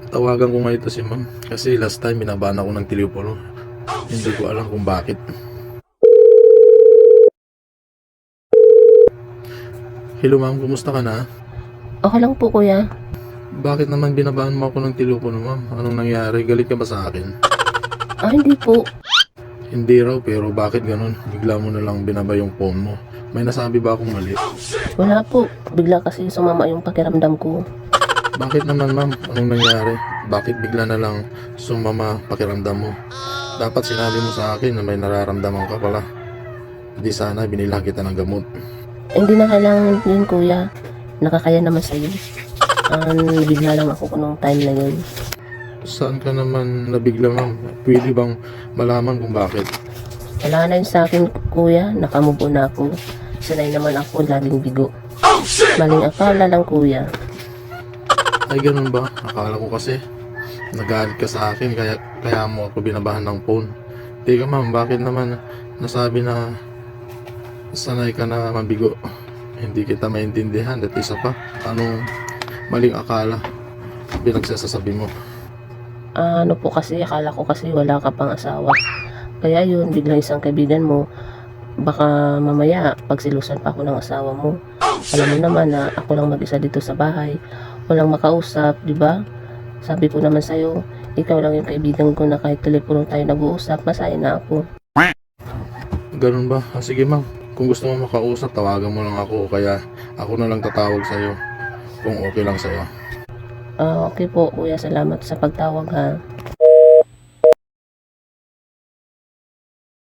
Tawagan ko nga ito si ma'am. Kasi last time binabahan ako ng telepono. Hindi ko alam kung bakit. Hello ma'am, kumusta ka na? Okay lang po kuya. Bakit naman binabahan mo ako ng telepono ma'am? Anong nangyari? Galit ka ba sa akin? Hindi po. Hindi raw, pero bakit ganun? Bigla mo na lang binaba yung phone mo. May nasabi ba akong mali? Wala po. Bigla kasi sumama yung pakiramdam ko. Bakit naman ma'am? Anong nangyari? Bakit bigla na lang sumama pakiramdam mo? Dapat sinabi mo sa akin na may nararamdaman ka pala. Di sana binila kita ng gamot. Hindi na kailangan yun kuya. Nakakaya naman sa'yo. Bigla lang ako nung time na yun. Saan ka naman nabigla ma'am? Pwede bang malaman kung bakit? Wala na yun sa akin kuya. Nakamove on na ako. Sanay naman ako laging bigo. Maling akala lang kuya. Ay ganun ba? Akala ko kasi nagalit ka sa akin kaya mo ako binabahan ng phone. Teka ma'am, bakit naman nasabi na sanay ka na mabigo? Hindi kita maintindihan at isa pa, anong maling akala pinagsasasabi mo? Ano po kasi, akala ko kasi wala ka pang asawa. Kaya yun, biglang isang kaibigan mo, baka mamaya pagsilusan pa ako ng asawa mo. Alam mo naman na ako lang mag-isa dito sa bahay. Walang makausap, di ba? Sabi ko naman sa'yo, ikaw lang yung kaibigan ko na kahit telepono tayo nag-uusap, masaya na ako. Ganun ba? Sige ma'am, kung gusto mo makausap, tawagan mo lang ako, kaya ako na lang tatawag sa'yo kung okay lang sa'yo. Okay po kuya, salamat sa pagtawag ha.